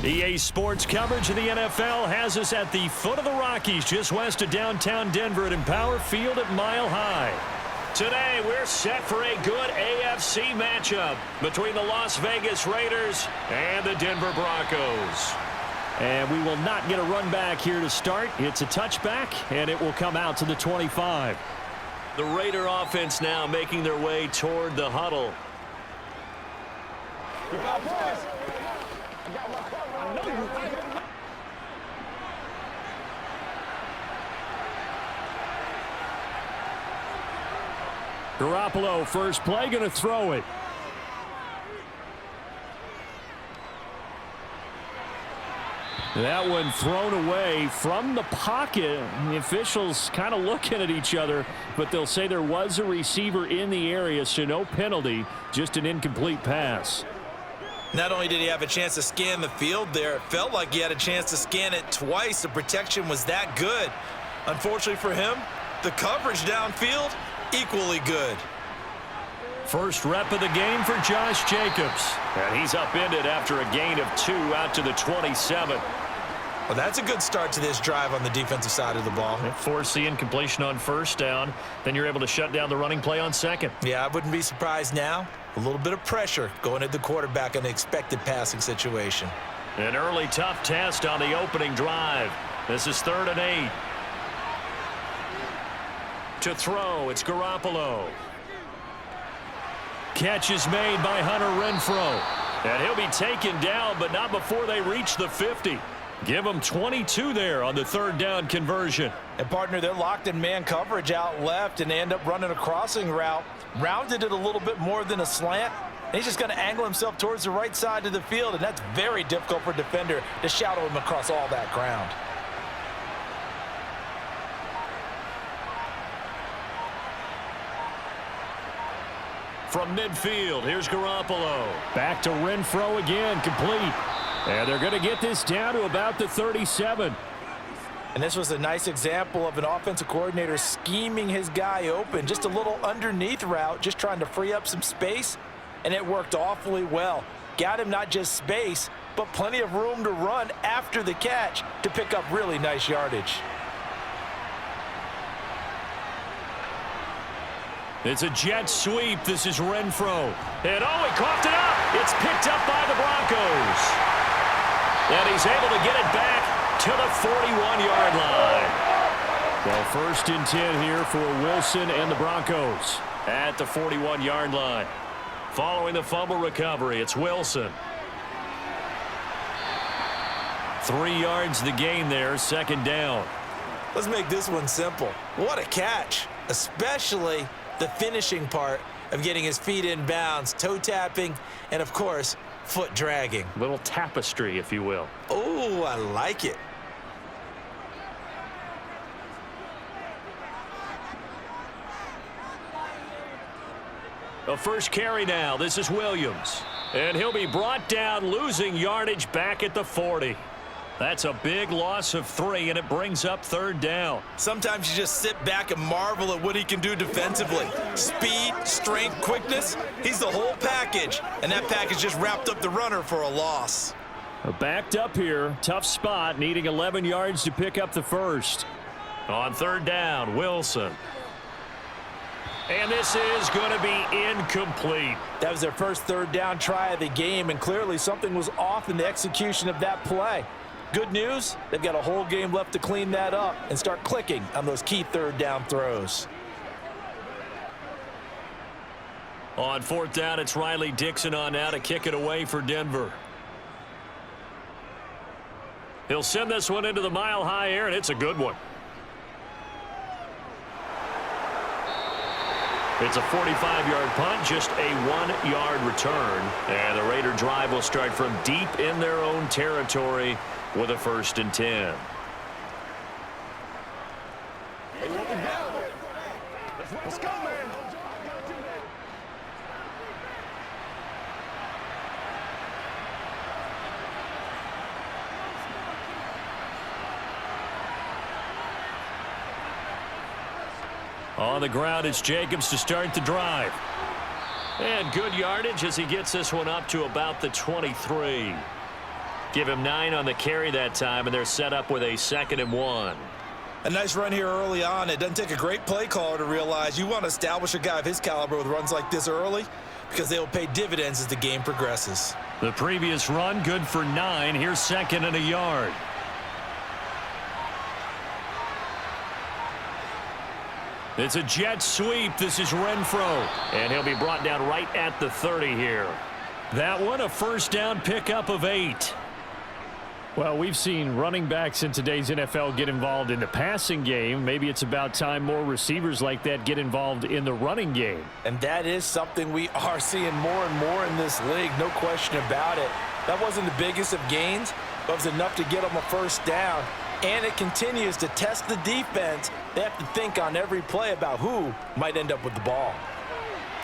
EA Sports coverage of the NFL has us at the foot of the Rockies, just west of downtown Denver at Empower Field at Mile High. Today, we're set for a good AFC matchup between the Las Vegas Raiders and the Denver Broncos. And we will not get a run back here to start. It's a touchback, and it will come out to the 25. The Raider offense now making their way toward the huddle. Garoppolo, first play, going to throw it. That one thrown away from the pocket. The officials kind of looking at each other, but they'll say there was a receiver in the area, so no penalty, just an incomplete pass. Not only did he have a chance to scan the field there, it felt like he had a chance to scan it twice. The protection was that good. Unfortunately for him, the coverage downfield, equally good. First rep of the game for Josh Jacobs. And he's upended after a gain of 2 out to the 27. Well, that's a good start to this drive on the defensive side of the ball. Force the incompletion on first down. Then you're able to shut down the running play on second. Yeah, I wouldn't be surprised now. A little bit of pressure going at the quarterback in an expected passing situation. An early tough test on the opening drive. This is 3rd and 8. To throw, it's Garoppolo. Catch is made by Hunter Renfrow. And he'll be taken down, but not before they reach the 50. Give them 22 there on the 3rd down conversion. And, partner, they're locked in man coverage out left, and they end up running a crossing route. Rounded it a little bit more than a slant. And he's just going to angle himself towards the right side of the field, and that's very difficult for a defender to shadow him across all that ground. From midfield, here's Garoppolo. Back to Renfrow again, complete. And they're going to get this down to about the 37. And this was a nice example of an offensive coordinator scheming his guy open. Just a little underneath route, just trying to free up some space. And it worked awfully well. Got him not just space, but plenty of room to run after the catch to pick up really nice yardage. It's a jet sweep. This is Renfrow. And, oh, he coughed it up. It's picked up by the Broncos. And he's able to get it back to the 41-yard line. Well, 1st and 10 here for Wilson and the Broncos at the 41-yard line. Following the fumble recovery, it's Wilson. 3 yards the gain there, 2nd down. Let's make this one simple. What a catch, especially the finishing part of getting his feet in bounds, toe tapping, and, of course, foot dragging. Little tapestry, if you will. Oh, I like it. The first carry now. This is Williams. And he'll be brought down, losing yardage back at the 40. That's a big loss of 3, and it brings up 3rd down. Sometimes you just sit back and marvel at what he can do defensively. Speed, strength, quickness, he's the whole package. And that package just wrapped up the runner for a loss. Backed up here, tough spot, needing 11 yards to pick up the first. On 3rd down, Wilson. And this is going to be incomplete. That was their first 3rd down try of the game, and clearly something was off in the execution of that play. Good news, they've got a whole game left to clean that up and start clicking on those key 3rd down throws. On 4th down, it's Riley Dixon on now to kick it away for Denver. He'll send this one into the mile-high air, and it's a good one. It's a 45-yard punt, just a 1-yard return. And the Raider drive will start from deep in their own territory with a 1st and 10. Let's go, man. On the ground, it's Jacobs to start the drive. And good yardage as he gets this one up to about the 23. Give him 9 on the carry that time, and they're set up with a 2nd and 1. A nice run here early on. It doesn't take a great play caller to realize you want to establish a guy of his caliber with runs like this early because they will pay dividends as the game progresses. The previous run, good for 9. Here's 2nd and a yard. It's a jet sweep. This is Renfro. And he'll be brought down right at the 30 here. That one, a first down pickup of 8. Well, we've seen running backs in today's NFL get involved in the passing game. Maybe it's about time more receivers like that get involved in the running game. And that is something we are seeing more and more in this league, no question about it. That wasn't the biggest of gains, but it was enough to get them a first down. And it continues to test the defense. They have to think on every play about who might end up with the ball.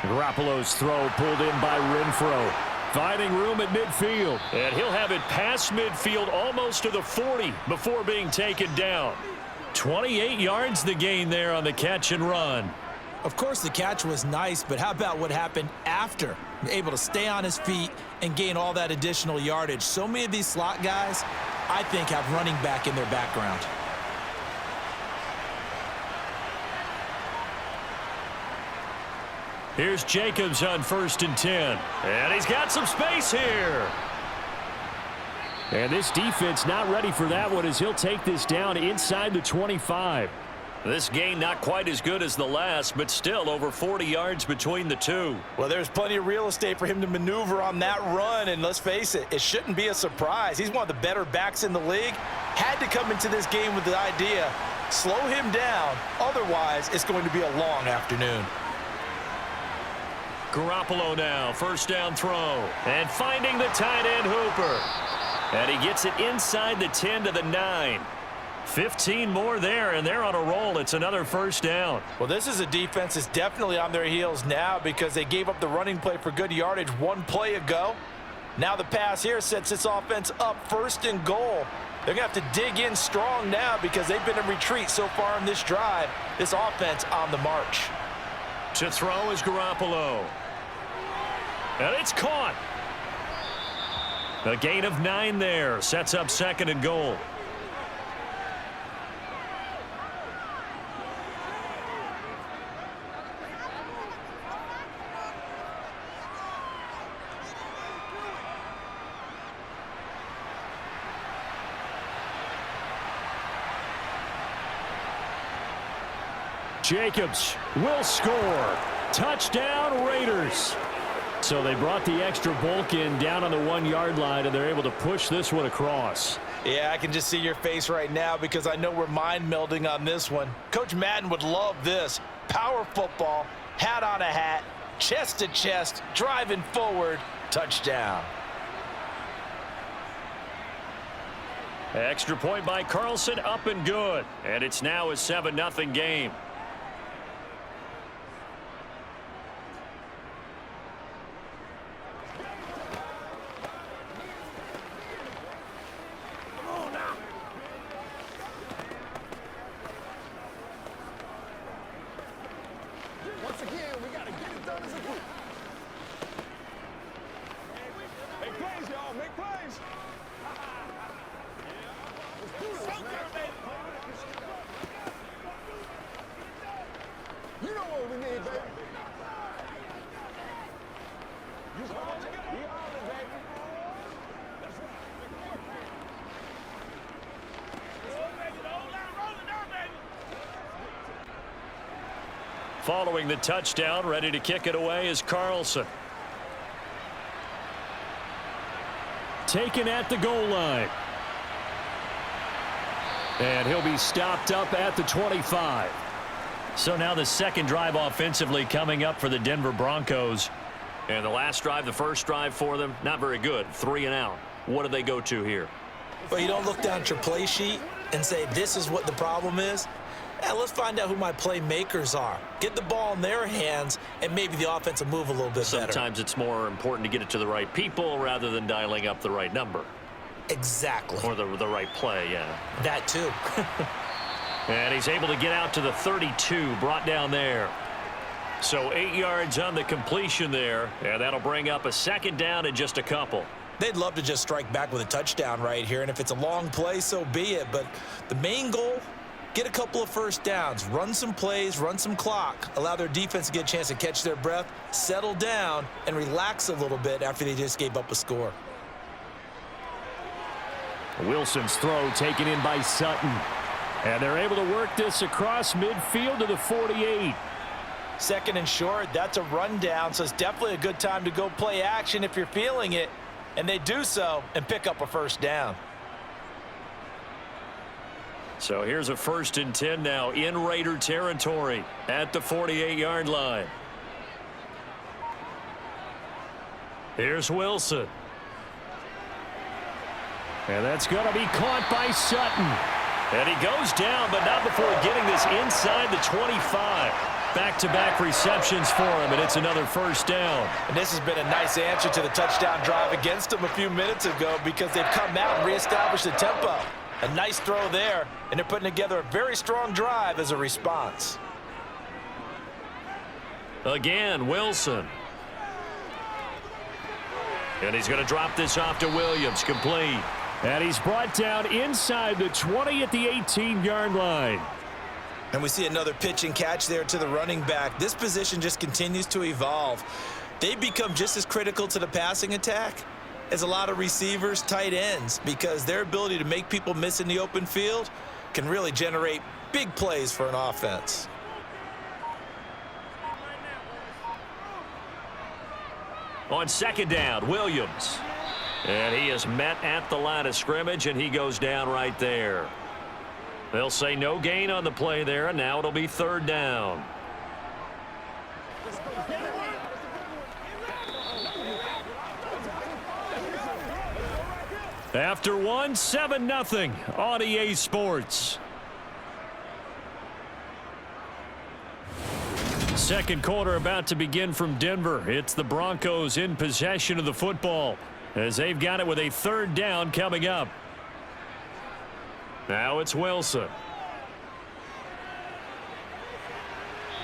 Garoppolo's throw pulled in by Renfro. Finding room at midfield. And he'll have it past midfield almost to the 40 before being taken down. 28 yards the gain there on the catch and run. Of course, the catch was nice, but how about what happened after? Able to stay on his feet and gain all that additional yardage. So many of these slot guys, I think, have running back in their background. Here's Jacobs on 1st and 10. And he's got some space here. And this defense not ready for that one as he'll take this down inside the 25. This gain not quite as good as the last, but still over 40 yards between the two. Well, there's plenty of real estate for him to maneuver on that run, and let's face it, it shouldn't be a surprise. He's one of the better backs in the league. Had to come into this game with the idea, slow him down, otherwise it's going to be a long afternoon. Garoppolo now, first down throw. And finding the tight end Hooper. And he gets it inside the 10 to the 9. 15 more there, and they're on a roll. It's another first down. Well, this is a defense that's definitely on their heels now because they gave up the running play for good yardage one play ago. Now the pass here sets this offense up 1st and goal. They're going to have to dig in strong now because they've been in retreat so far in this drive. This offense on the march. To throw is Garoppolo. And it's caught. A gain of 9 there. Sets up 2nd and goal. Jacobs will score. Touchdown, Raiders. So they brought the extra bulk in down on the 1-yard line, and they're able to push this one across. Yeah, I can just see your face right now because I know we're mind melding on this one. Coach Madden would love this. Power football, hat on a hat, chest to chest, driving forward, touchdown. Extra point by Carlson, up and good. And it's now a 7-0 game. Following the touchdown, ready to kick it away is Carlson. Taken at the goal line. And he'll be stopped up at the 25. So now the second drive offensively coming up for the Denver Broncos. And the last drive, the first drive for them, not very good. 3 and out. What do they go to here? Well, you don't look down at your play sheet and say, this is what the problem is. Let's find out who my playmakers are. Get the ball in their hands, and maybe the offense will move a little bit better. Sometimes it's more important to get it to the right people rather than dialing up the right number. Exactly. Or the right play, yeah. That too. And he's able to get out to the 32, brought down there. So 8 yards on the completion there, and that'll bring up a second down and just a couple. They'd love to just strike back with a touchdown right here, and if it's a long play, so be it. But the main goal, get a couple of first downs, run some plays, run some clock, allow their defense to get a chance to catch their breath, settle down, and relax a little bit after they just gave up a score. Wilson's throw taken in by Sutton. And they're able to work this across midfield to the 48. Second and short, that's a rundown, so it's definitely a good time to go play action if you're feeling it. And they do so and pick up a first down. So here's a 1st and 10 now in Raider territory at the 48-yard line. Here's Wilson. And that's going to be caught by Sutton. And he goes down, but not before getting this inside the 25. Back-to-back receptions for him, and it's another first down. And this has been a nice answer to the touchdown drive against them a few minutes ago because they've come out and reestablished the tempo. A nice throw there, and they're putting together a very strong drive as a response. Again, Wilson. And he's going to drop this off to Williams, complete. And he's brought down inside the 20 at the 18-yard line. And we see another pitch and catch there to the running back. This position just continues to evolve. They become just as critical to the passing attack as a lot of receivers, tight ends, because their ability to make people miss in the open field can really generate big plays for an offense. On 2nd down, Williams. And he is met at the line of scrimmage, and he goes down right there. They'll say no gain on the play there, and now it'll be 3rd down. After one, 7-0 on EA Sports. Second quarter about to begin from Denver. It's the Broncos in possession of the football as they've got it with a 3rd down coming up. Now it's Wilson.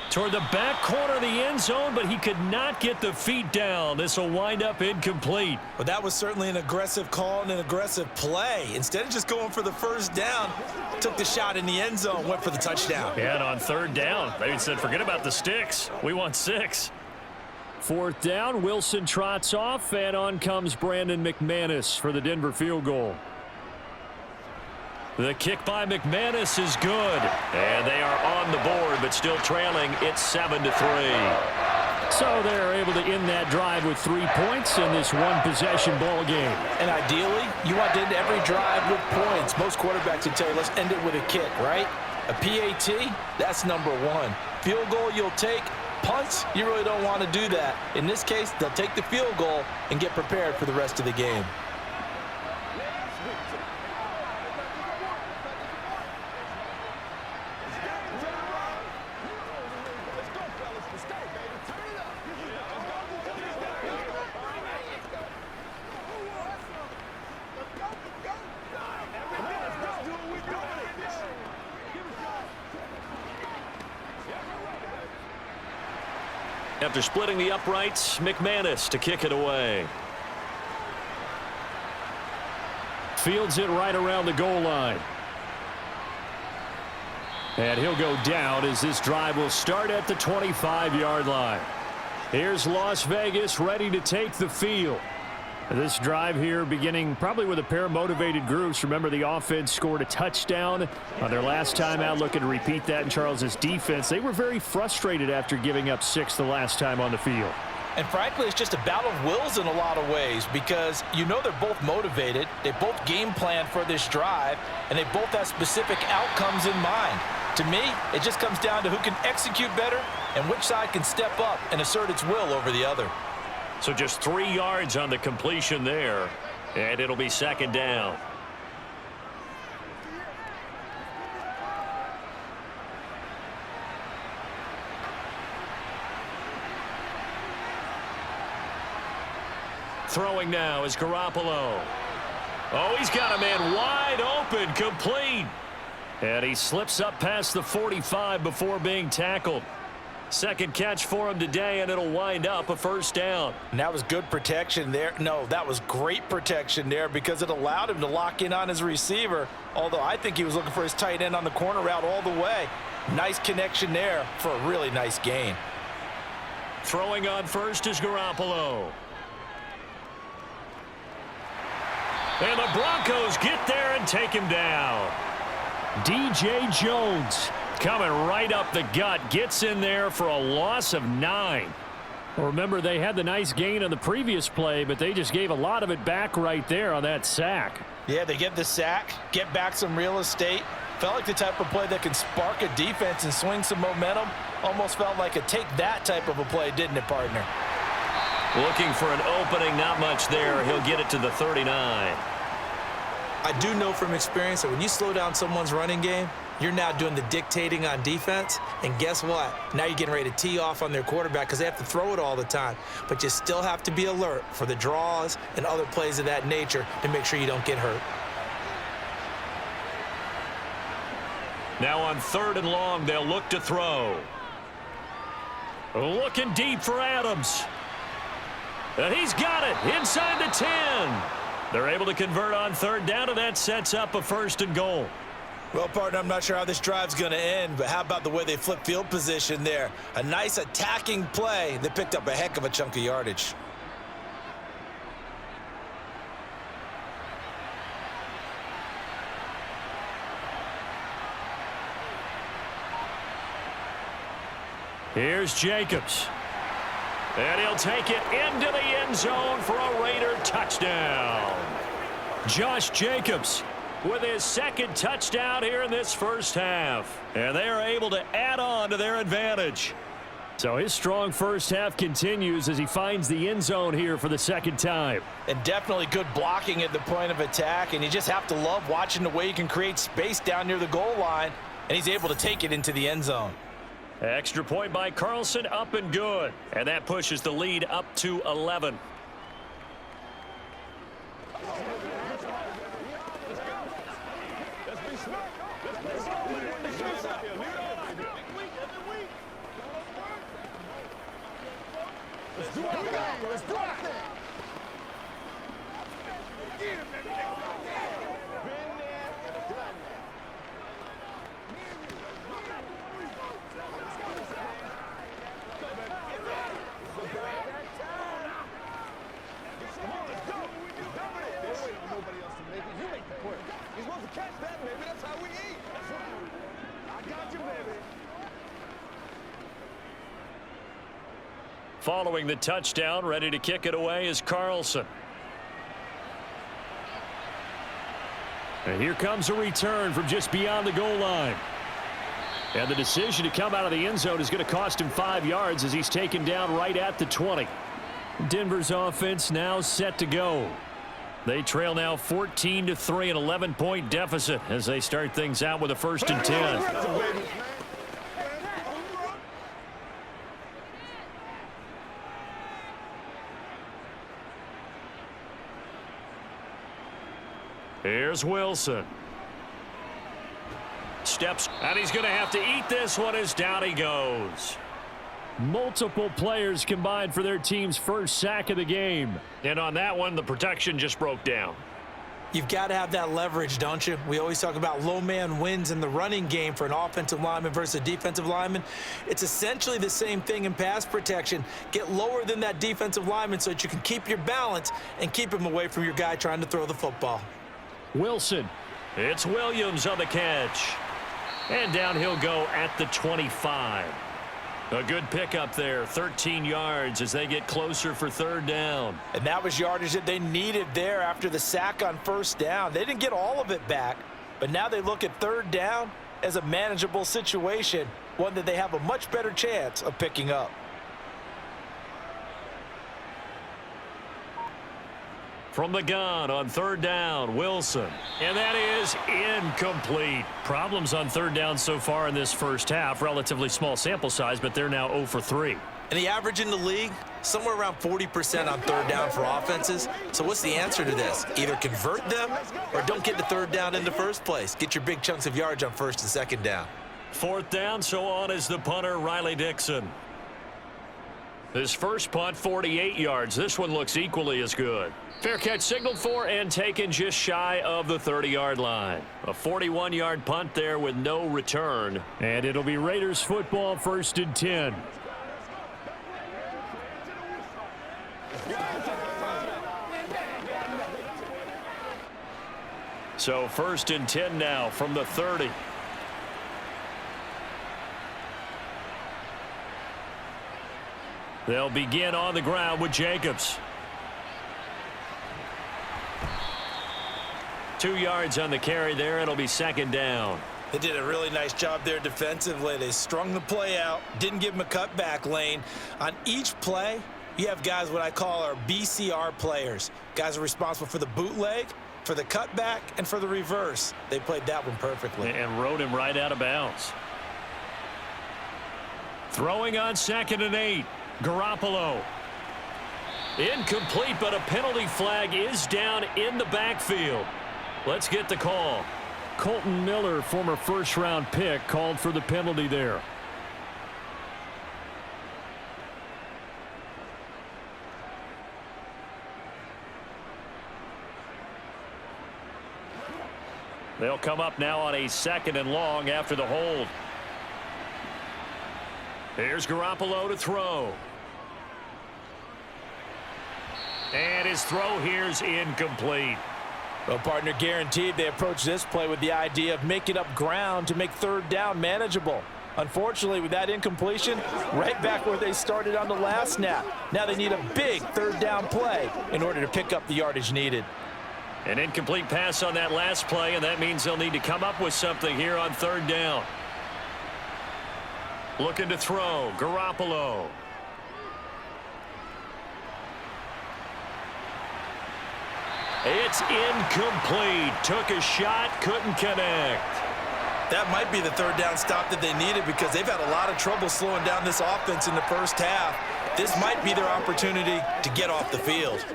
Toward the back corner of the end zone, but he could not get the feet down. This will wind up incomplete. Well, that was certainly an aggressive call and an aggressive play. Instead of just going for the first down, took the shot in the end zone, went for the touchdown. Yeah, and on 3rd down, they said, forget about the sticks. We want 6. 4th down, Wilson trots off, and on comes Brandon McManus for the Denver field goal. The kick by McManus is good. And they are on the board, but still trailing. It's 7-3. So they're able to end that drive with 3 points in this one-possession ball game. And ideally, you want to end every drive with points. Most quarterbacks would tell you, let's end it with a kick, right? A PAT, that's number 1. Field goal you'll take. Punts, you really don't want to do that. In this case, they'll take the field goal and get prepared for the rest of the game. After splitting the uprights, McManus to kick it away. Fields it right around the goal line. And he'll go down as this drive will start at the 25-yard line. Here's Las Vegas ready to take the field. This drive here beginning probably with a pair of motivated groups. Remember, the offense scored a touchdown on their last time out, looking to repeat that in Charles's defense. They were very frustrated after giving up 6 the last time on the field. And frankly, it's just a battle of wills in a lot of ways because you know they're both motivated. They both game plan for this drive, and they both have specific outcomes in mind. To me, it just comes down to who can execute better and which side can step up and assert its will over the other. So just 3 yards on the completion there, and it'll be 2nd down. Throwing now is Garoppolo. Oh, he's got a man wide open, complete. And he slips up past the 45 before being tackled. Second catch for him today, and it'll wind up a first down. And that was good protection there. No, that was great protection there because it allowed him to lock in on his receiver, although I think he was looking for his tight end on the corner route all the way. Nice connection there for a really nice gain. Throwing on first is Garoppolo. And the Broncos get there and take him down. DJ Jones coming right up the gut, gets in there for a loss of 9. Remember, they had the nice gain on the previous play, but they just gave a lot of it back right there on that sack. Yeah, they get the sack, get back some real estate. Felt like the type of play that can spark a defense and swing some momentum. Almost felt like a take that type of a play, didn't it, partner? Looking for an opening, not much there. He'll get it to the 39. I do know from experience that when you slow down someone's running game, you're now doing the dictating on defense, and guess what? Now you're getting ready to tee off on their quarterback because they have to throw it all the time. But you still have to be alert for the draws and other plays of that nature to make sure you don't get hurt. Now on 3rd and long, they'll look to throw. Looking deep for Adams. And he's got it inside the 10. They're able to convert on 3rd down, and that sets up a 1st and goal. Well, partner, I'm not sure how this drive's going to end, but how about the way they flip field position there? A nice attacking play that picked up a heck of a chunk of yardage. Here's Jacobs. And he'll take it into the end zone for a Raider touchdown. Josh Jacobs with his 2nd touchdown here in this first half. And they are able to add on to their advantage. So his strong first half continues as he finds the end zone here for the 2nd time. And definitely good blocking at the point of attack, and you just have to love watching the way he can create space down near the goal line, and he's able to take it into the end zone. Extra point by Carlson, up and good. And that pushes the lead up to 11. Following the touchdown, ready to kick it away is Carlson. And here comes a return from just beyond the goal line. And the decision to come out of the end zone is going to cost him 5 yards as he's taken down right at the 20. Denver's offense now set to go. They trail now 14-3, an 11-point deficit as they start things out with a 1st and 10. Here's Wilson. Steps, and he's going to have to eat this one as down he goes. Multiple players combined for their team's first sack of the game. And on that one, the protection just broke down. You've got to have that leverage, don't you? We always talk about low man wins in the running game for an offensive lineman versus a defensive lineman. It's essentially the same thing in pass protection. Get lower than that defensive lineman so that you can keep your balance and keep him away from your guy trying to throw the football. Wilson. It's Williams on the catch. And down he'll go at the 25. A good pickup there, 13 yards as they get closer for 3rd down. And that was yardage that they needed there after the sack on 1st down. They didn't get all of it back, but now they look at 3rd down as a manageable situation, one that they have a much better chance of picking up. From the gun on 3rd down, Wilson. And that is incomplete. Problems on 3rd down so far in this first half. Relatively small sample size, but they're now 0 for 3. And the average in the league, somewhere around 40% on 3rd down for offenses. So what's the answer to this? Either convert them or don't get the 3rd down in the first place. Get your big chunks of yards on 1st and 2nd down. 4th down, so on is the punter, Riley Dixon. His first punt, 48 yards. This one looks equally as good. Fair catch signaled for and taken just shy of the 30-yard line. A 41-yard punt there with no return. And it'll be Raiders football, 1st and 10. So 1st and 10 now from the 30. They'll begin on the ground with Jacobs. 2 yards on the carry there. It'll be 2nd down. They did a really nice job there defensively. They strung the play out, didn't give him a cutback lane. On each play, you have guys what I call our BCR players. Guys are responsible for the bootleg, for the cutback, and for the reverse. They played that one perfectly. And rode him right out of bounds. Throwing on 2nd and 8. Garoppolo. Incomplete, but a penalty flag is down in the backfield. Let's get the call. Colton Miller, former first-round pick, called for the penalty there. They'll come up now on a 2nd and long after the hold. Here's Garoppolo to throw. And his throw here's incomplete. Well, partner, guaranteed they approach this play with the idea of making up ground to make 3rd down manageable. Unfortunately, with that incompletion, right back where they started on the last snap. Now they need a big 3rd down play in order to pick up the yardage needed. An incomplete pass on that last play, and that means they'll need to come up with something here on 3rd down. Looking to throw, Garoppolo. It's incomplete. Took a shot, couldn't connect. That might be the 3rd down stop that they needed because they've had a lot of trouble slowing down this offense in the first half. This might be their opportunity to get off the field.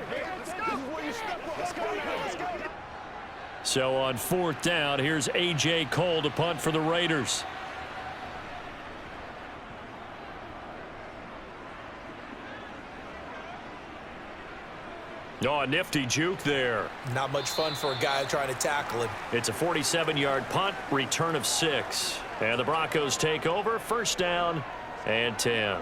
So on 4th down, here's A.J. Cole to punt for the Raiders. Oh, a nifty juke there. Not much fun for a guy trying to tackle him. It's a 47-yard punt, return of 6. And the Broncos take over, 1st down and 10.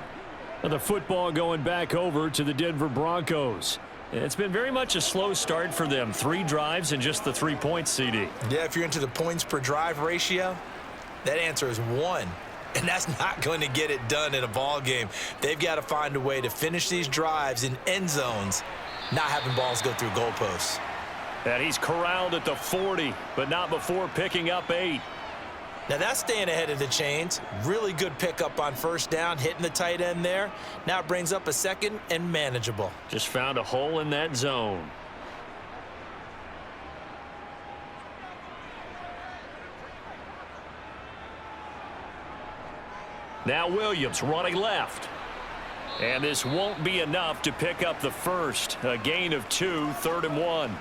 And the football going back over to the Denver Broncos. It's been very much a slow start for them. 3 drives and just the 3 points, CD. Yeah, if you're into the points per drive ratio, that answer is 1. And that's not going to get it done in a ball game. They've got to find a way to finish these drives in end zones, not having balls go through goalposts. And he's corralled at the 40, but not before picking up 8. Now that's staying ahead of the chains. Really good pickup on 1st down, hitting the tight end there. Now it brings up a 2nd and manageable. Just found a hole in that zone. Now Williams running left. And this won't be enough to pick up the first. A gain of 2, 3rd and 1.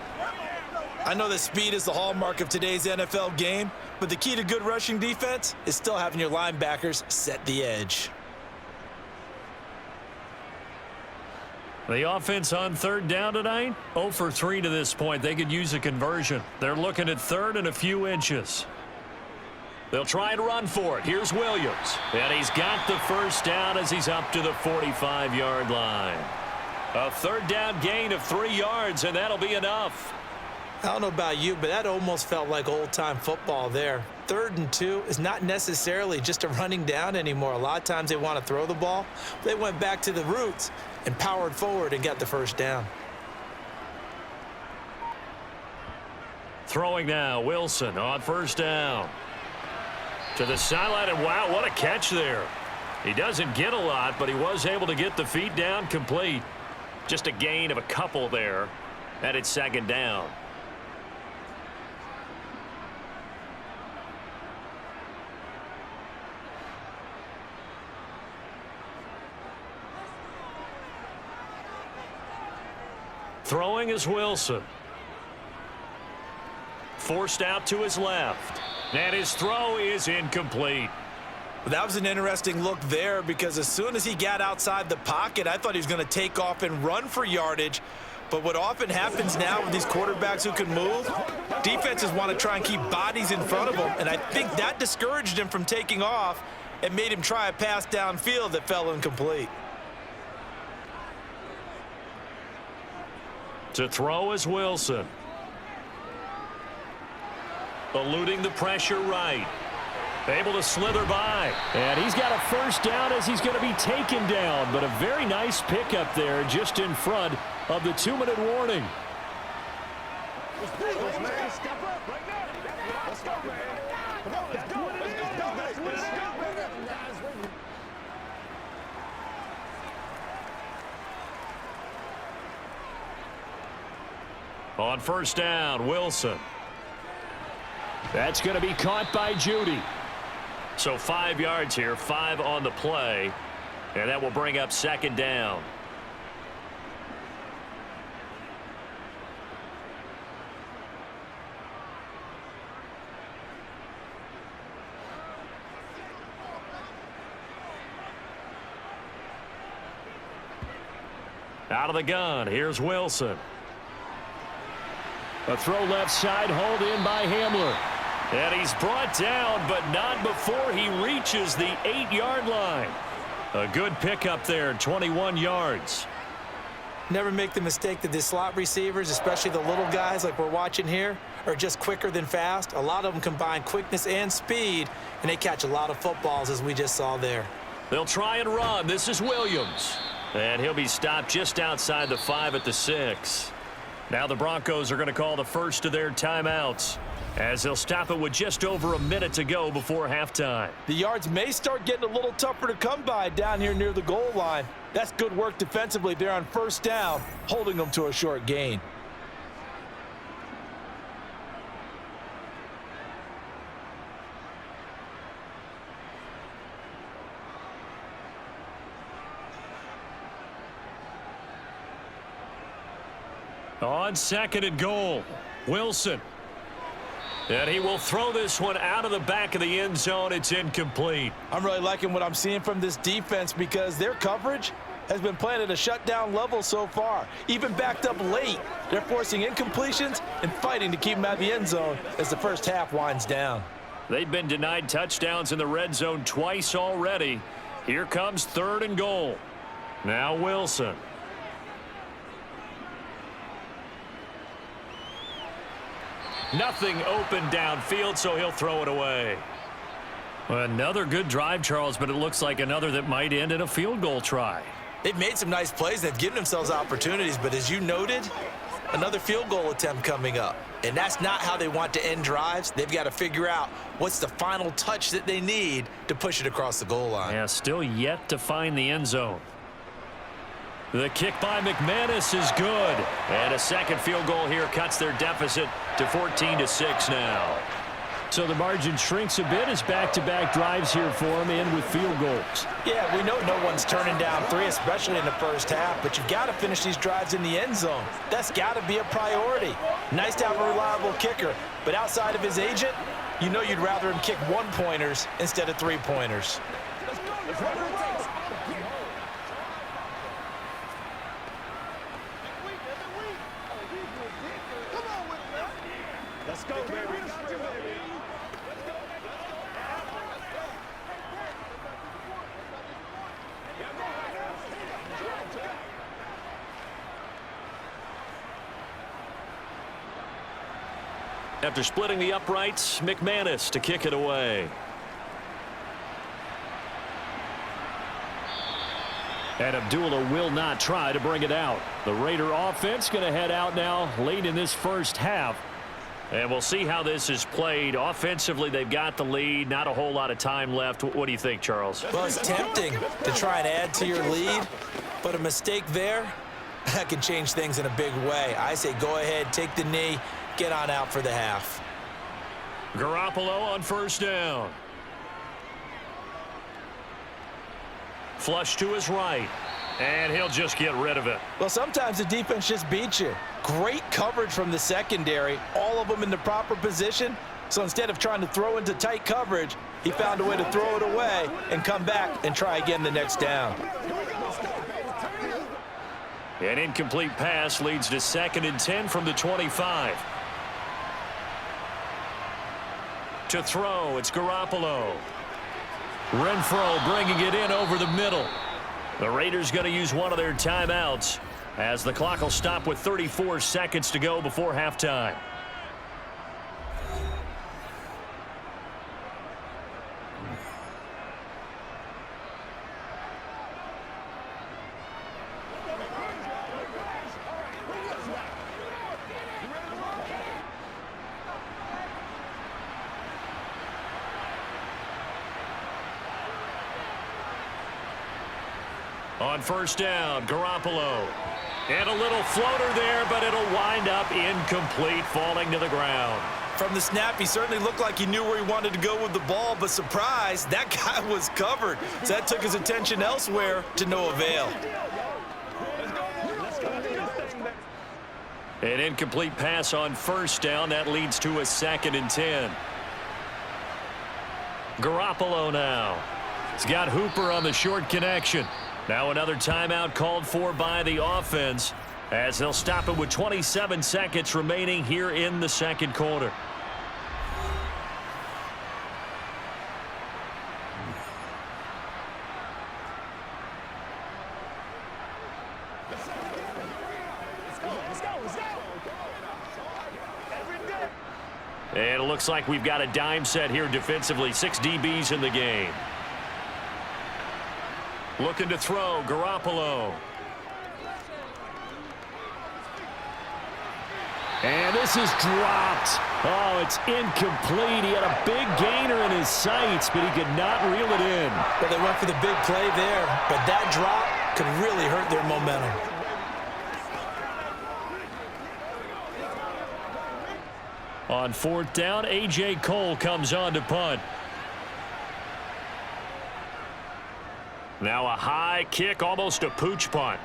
I know that speed is the hallmark of today's NFL game, but the key to good rushing defense is still having your linebackers set the edge. The offense on 3rd down tonight, 0 for 3 to this point. They could use a conversion. They're looking at 3rd and a few inches. They'll try and run for it. Here's Williams. And he's got the 1st down as he's up to the 45-yard line. A 3rd down gain of 3 yards, and that'll be enough. I don't know about you, but that almost felt like old-time football there. 3rd and 2 is not necessarily just a running down anymore. A lot of times they want to throw the ball. They went back to the roots and powered forward and got the 1st down. Throwing now, Wilson on 1st down. To the sideline, and wow, what a catch there. He doesn't get a lot, but he was able to get the feet down complete. Just a gain of a couple there. And it's 2nd down. Throwing is Wilson. Forced out to his left. And his throw is incomplete. That was an interesting look there because as soon as he got outside the pocket, I thought he was going to take off and run for yardage. But what often happens now with these quarterbacks who can move, defenses want to try and keep bodies in front of them, and I think that discouraged him from taking off and made him try a pass downfield that fell incomplete. To throw is Wilson. Eluding the pressure right. Able to slither by. And he's got a first down as he's going to be taken down. But a very nice pickup there just in front of the 2-minute warning. On first down, Wilson. That's going to be caught by Judy. So 5 yards here, 5 on the play, and that will bring up second down. Out of the gun, here's Wilson. A throw left side, hauled in by Hamler. And he's brought down, but not before he reaches the 8-yard line. A good pickup there, 21 yards. Never make the mistake that the slot receivers, especially the little guys like we're watching here, are just quicker than fast. A lot of them combine quickness and speed, and they catch a lot of footballs, as we just saw there. They'll try and run. This is Williams. And he'll be stopped just outside the 5 at the 6. Now the Broncos are going to call the first of their timeouts, as they'll stop it with just over a minute to go before halftime. The yards may start getting a little tougher to come by down here near the goal line. That's good work defensively there on first down, holding them to a short gain. On second and goal, Wilson. And he will throw this one out of the back of the end zone. It's incomplete. I'm really liking what I'm seeing from this defense because their coverage has been playing at a shutdown level so far. Even backed up late, they're forcing incompletions and fighting to keep them out of the end zone as the first half winds down. They've been denied touchdowns in the red zone twice already. Here comes third and goal. Now Wilson. Nothing open downfield, so he'll throw it away. Another good drive, Charles, but it looks like another that might end in a field goal try. They've made some nice plays. They've given themselves opportunities, but as you noted, another field goal attempt coming up. And that's not how they want to end drives. They've got to figure out what's the final touch that they need to push it across the goal line. Yeah, still yet to find the end zone. The kick by McManus is good. And a second field goal here cuts their deficit to 14-6 now. So the margin shrinks a bit as back-to-back drives here for him and with field goals. Yeah, we know no one's turning down 3, especially in the first half, but you've got to finish these drives in the end zone. That's got to be a priority. Nice to have a reliable kicker, but outside of his agent, you know you'd rather him kick 1-pointers instead of 3-pointers. Let's go, baby. After splitting the uprights, McManus to kick it away. And Abdullah will not try to bring it out. The Raider offense going to head out now late in this first half. And we'll see how this is played. Offensively, they've got the lead. Not a whole lot of time left. What do you think, Charles? Well, it's tempting to try and add to your lead, but a mistake there, that can change things in a big way. I say go ahead, take the knee, get on out for the half. Garoppolo on first down. Flush to his right. And he'll just get rid of it. Well, sometimes the defense just beats you. Great coverage from the secondary. All of them in the proper position. So instead of trying to throw into tight coverage, he found a way to throw it away and come back and try again the next down. An incomplete pass leads to 2nd and 10 from the 25. To throw, it's Garoppolo. Renfro bringing it in over the middle. The Raiders going to use one of their timeouts as the clock will stop with 34 seconds to go before halftime. On first down, Garoppolo. And a little floater there, but it'll wind up incomplete, falling to the ground. From the snap, he certainly looked like he knew where he wanted to go with the ball, but surprise, that guy was covered. So that took his attention elsewhere to no avail. An incomplete pass on first down. That leads to a 2nd and 10. Garoppolo now. He's got Hooper on the short connection. Now another timeout called for by the offense as they'll stop it with 27 seconds remaining here in the second quarter. And it looks like we've got a dime set here defensively. 6 DBs in the game. Looking to throw, Garoppolo. And this is dropped. Oh, it's incomplete. He had a big gainer in his sights, but he could not reel it in. Well, they went for the big play there, but that drop could really hurt their momentum. On 4th down, A.J. Cole comes on to punt. Now a high kick, almost a pooch punt.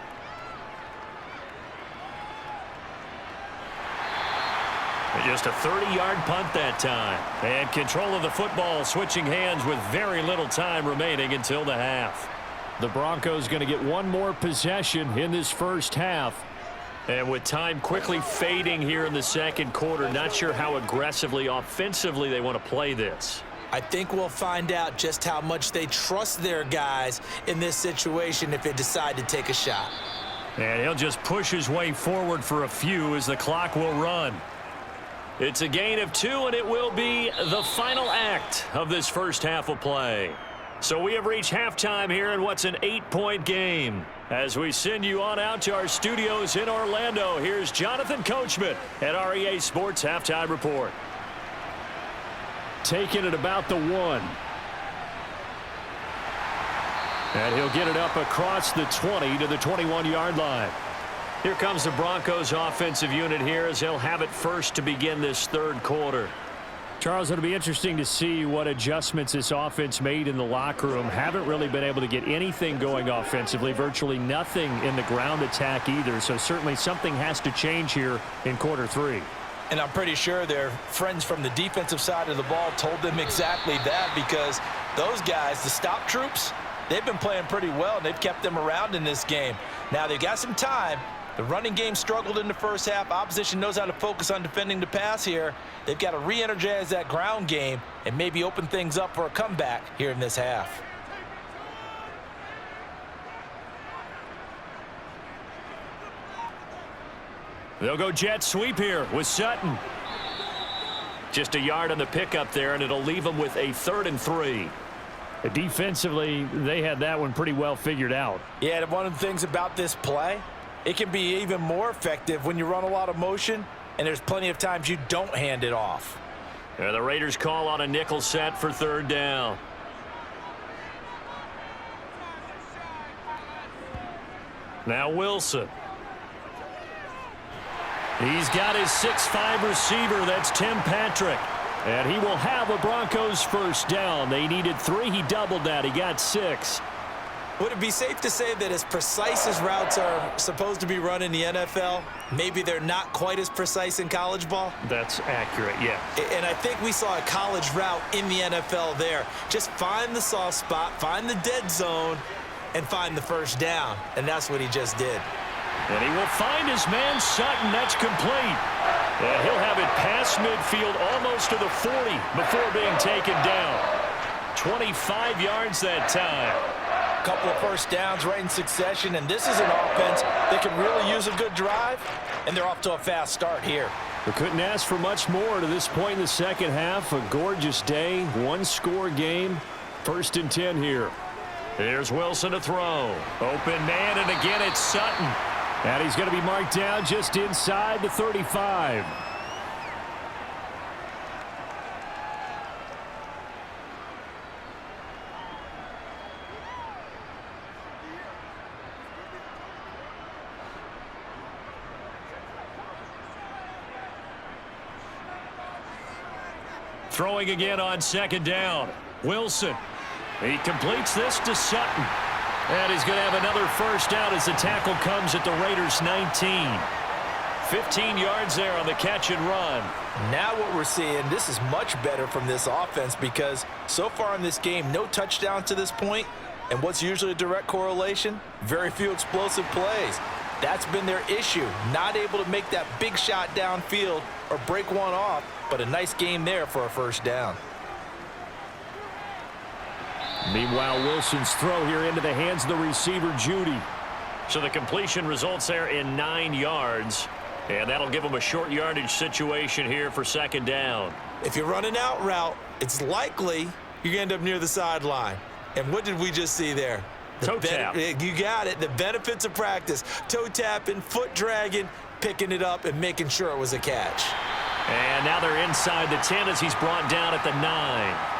Just a 30-yard punt that time. And control of the football switching hands with very little time remaining until the half. The Broncos going to get one more possession in this first half. And with time quickly fading here in the second quarter, not sure how aggressively, offensively they want to play this. I think we'll find out just how much they trust their guys in this situation if they decide to take a shot. And he'll just push his way forward for a few as the clock will run. It's a gain of 2, and it will be the final act of this first half of play. So we have reached halftime here in what's an 8-point game. As we send you on out to our studios in Orlando, here's Jonathan Coachman at REA Sports Halftime Report. Taking it about the 1. And he'll get it up across the 20 to the 21-yard line. Here comes the Broncos offensive unit here as they'll have it first to begin this third quarter. Charles, it'll be interesting to see what adjustments this offense made in the locker room. Haven't really been able to get anything going offensively, virtually nothing in the ground attack either. So certainly something has to change here in quarter 3. And I'm pretty sure their friends from the defensive side of the ball told them exactly that, because those guys, the stop troops, they've been playing pretty well, and they've kept them around in this game. Now they've got some time. The running game struggled in the first half. Opposition knows how to focus on defending the pass here. They've got to re-energize that ground game and maybe open things up for a comeback here in this half. They'll go jet sweep here with Sutton. Just a yard on the pickup there, and it'll leave them with a 3rd and 3. Defensively, they had that one pretty well figured out. Yeah, one of the things about this play, it can be even more effective when you run a lot of motion, and there's plenty of times you don't hand it off. And the Raiders call on a nickel set for 3rd down. Now Wilson. He's got his 6'5" receiver. That's Tim Patrick. And he will have a Broncos first down. They needed 3. He doubled that. He got 6. Would it be safe to say that as precise as routes are supposed to be run in the NFL, maybe they're not quite as precise in college ball? That's accurate, yeah. And I think we saw a college route in the NFL there. Just find the soft spot, find the dead zone, and find the first down. And that's what he just did. And he will find his man Sutton. That's complete. And he'll have it past midfield almost to the 40 before being taken down. 25 yards that time. A couple of first downs right in succession, and this is an offense that can really use a good drive, and they're off to a fast start here. We couldn't ask for much more to this point in the second half. A gorgeous day, one-score game. 1st and 10 here. Here's Wilson to throw. Open man, and again it's Sutton. And he's going to be marked down just inside the 35. Throwing again on 2nd down. Wilson. He completes this to Sutton. And he's going to have another first down as the tackle comes at the Raiders' 19. 15 yards there on the catch and run. Now what we're seeing, this is much better from this offense because so far in this game, no touchdowns to this point. And what's usually a direct correlation? Very few explosive plays. That's been their issue. Not able to make that big shot downfield or break one off, but a nice game there for a first down. Meanwhile, Wilson's throw here into the hands of the receiver, Judy. So the completion results there in 9 yards. And that'll give them a short yardage situation here for 2nd down. If you run an out route, it's likely you're going to end up near the sideline. And what did we just see there? Toe tap. You got it. The benefits of practice. Toe tapping, foot dragging, picking it up, and making sure it was a catch. And now they're inside the 10 as he's brought down at the 9.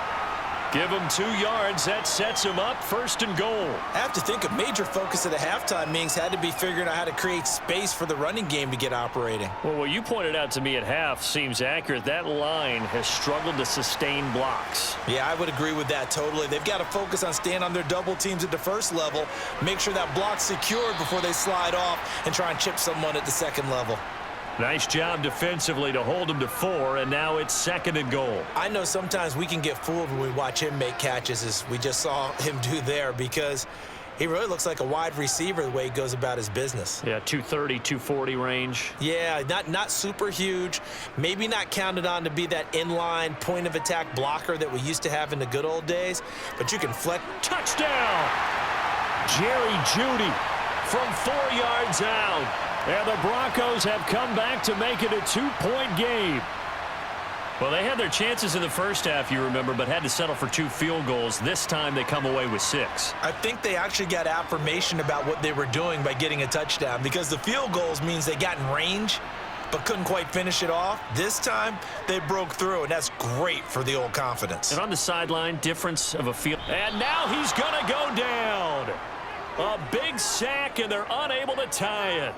Give him 2 yards. That sets him up 1st and goal. I have to think a major focus of the halftime meetings had to be figuring out how to create space for the running game to get operating. Well, what you pointed out to me at half seems accurate. That line has struggled to sustain blocks. Yeah, I would agree with that totally. They've got to focus on staying on their double teams at the first level, make sure that block's secured before they slide off and try and chip someone at the 2nd level. Nice job defensively to hold him to 4, and now it's 2nd and goal. I know sometimes we can get fooled when we watch him make catches, as we just saw him do there, because he really looks like a wide receiver the way he goes about his business. Yeah, 230, 240 range. Yeah, not super huge. Maybe not counted on to be that inline point-of-attack blocker that we used to have in the good old days, but you can flex. Touchdown! Jerry Jeudy from 4 yards out. And the Broncos have come back to make it a 2-point game. Well, they had their chances in the first half, you remember, but had to settle for 2 field goals. This time they come away with 6. I think they actually got affirmation about what they were doing by getting a touchdown, because the field goals means they got in range but couldn't quite finish it off. This time they broke through, and that's great for the old confidence. And on the sideline, difference of a field. And now he's going to go down. A big sack, and they're unable to tie it.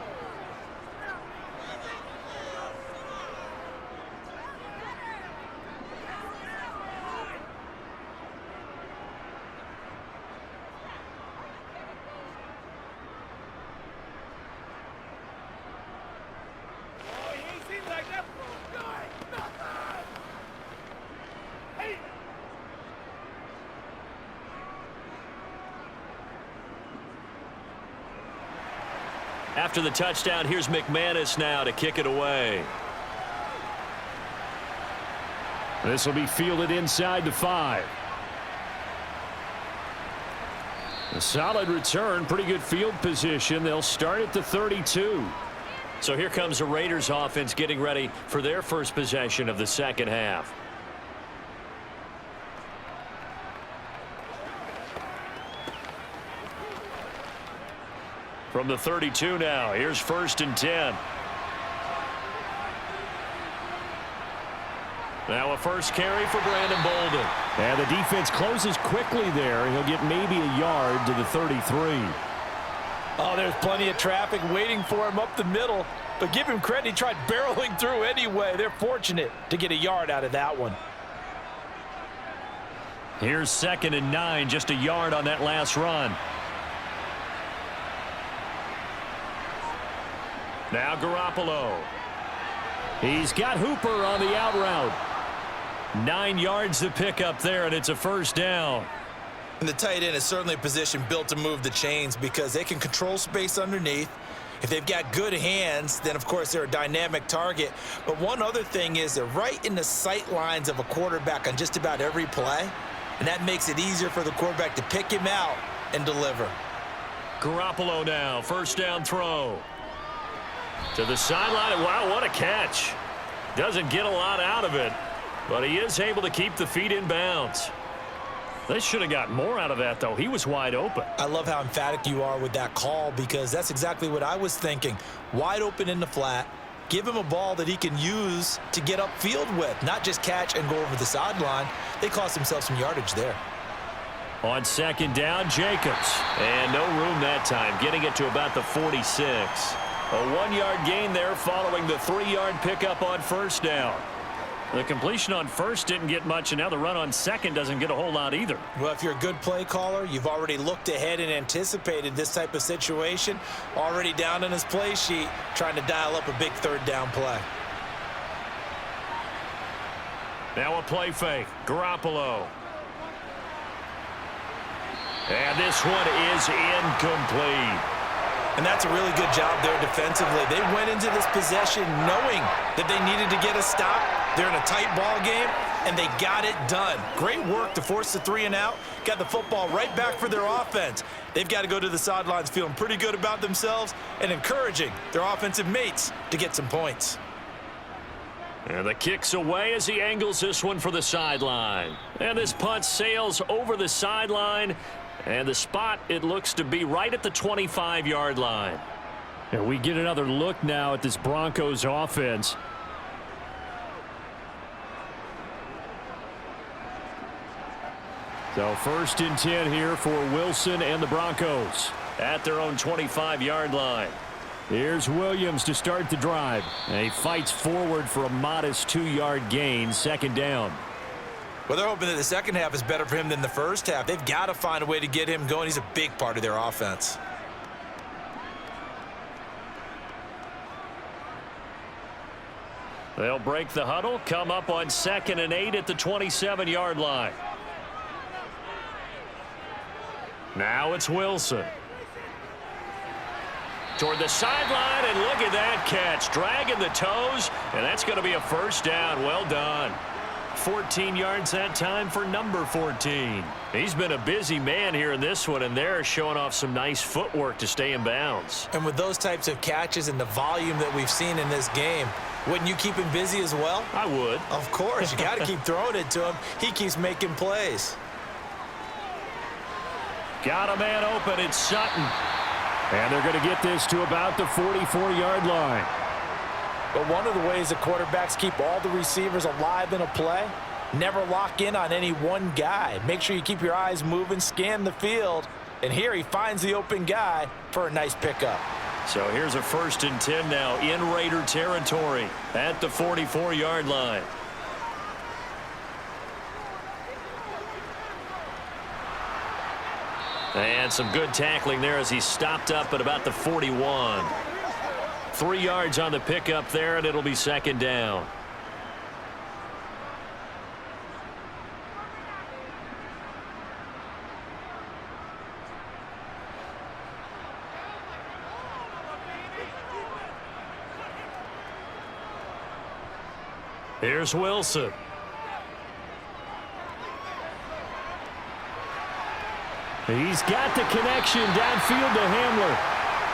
After the touchdown, here's McManus now to kick it away. This will be fielded inside the 5. A solid return, pretty good field position. They'll start at the 32. So here comes the Raiders offense getting ready for their first possession of the second half. From the 32 now, here's 1st and 10. Now a first carry for Brandon Bolden. And the defense closes quickly there. He'll get maybe a yard to the 33. Oh, there's plenty of traffic waiting for him up the middle. But give him credit, he tried barreling through anyway. They're fortunate to get a yard out of that one. Here's 2nd and 9, just a yard on that last run. Now Garoppolo. He's got Hooper on the out route. 9 yards to pick up there, and it's a first down. And the tight end is certainly a position built to move the chains because they can control space underneath. If they've got good hands, then, of course, they're a dynamic target. But one other thing is they're right in the sight lines of a quarterback on just about every play, and that makes it easier for the quarterback to pick him out and deliver. Garoppolo now, first down throw. To the sideline. Wow, what a catch. Doesn't get a lot out of it, but he is able to keep the feet in bounds. They should have got more out of that, though. He was wide open. I love how emphatic you are with that call because that's exactly what I was thinking. Wide open in the flat. Give him a ball that he can use to get upfield with, not just catch and go over the sideline. They cost themselves some yardage there. On second down, Jacobs. And no room that time, getting it to about the 46. A 1-yard gain there following the 3-yard pickup on first down. The completion on first didn't get much, and now the run on second doesn't get a whole lot either. Well, if you're a good play caller, you've already looked ahead and anticipated this type of situation. Already down in his play sheet, trying to dial up a big third down play. Now a play fake. Garoppolo. And this one is incomplete. And that's a really good job there defensively. They went into this possession knowing that they needed to get a stop. They're in a tight ball game, and they got it done. Great work to force the 3 and out. Got the football right back for their offense. They've got to go to the sidelines feeling pretty good about themselves and encouraging their offensive mates to get some points. And the kick's away as he angles this one for the sideline. And this punt sails over the sideline. And the spot, it looks to be right at the 25-yard line. And we get another look now at this Broncos offense. So first and 10 here for Wilson and the Broncos at their own 25-yard line. Here's Williams to start the drive. And he fights forward for a modest 2-yard gain, second down. Well, they're hoping that the second half is better for him than the first half. They've got to find a way to get him going. He's a big part of their offense. They'll break the huddle, come up on 2nd and 8 at the 27-yard line. Now it's Wilson. Toward the sideline, and look at that catch. Dragging the toes, and that's going to be a first down. Well done. 14 yards that time for number 14. He's been a busy man here in this one, and they're showing off some nice footwork to stay in bounds. And with those types of catches and the volume that we've seen in this game, wouldn't you keep him busy as well? I would. Of course. You got to keep throwing it to him. He keeps making plays. Got a man open. It's Sutton. And they're going to get this to about the 44-yard line. But one of the ways that quarterbacks keep all the receivers alive in a play, never lock in on any one guy. Make sure you keep your eyes moving, scan the field. And here he finds the open guy for a nice pickup. So here's a 1st and 10 now in Raider territory at the 44-yard line. And some good tackling there as he stopped up at about the 41. 3 yards on the pickup there, and it'll be second down. Here's Wilson. He's got the connection downfield to Hamler.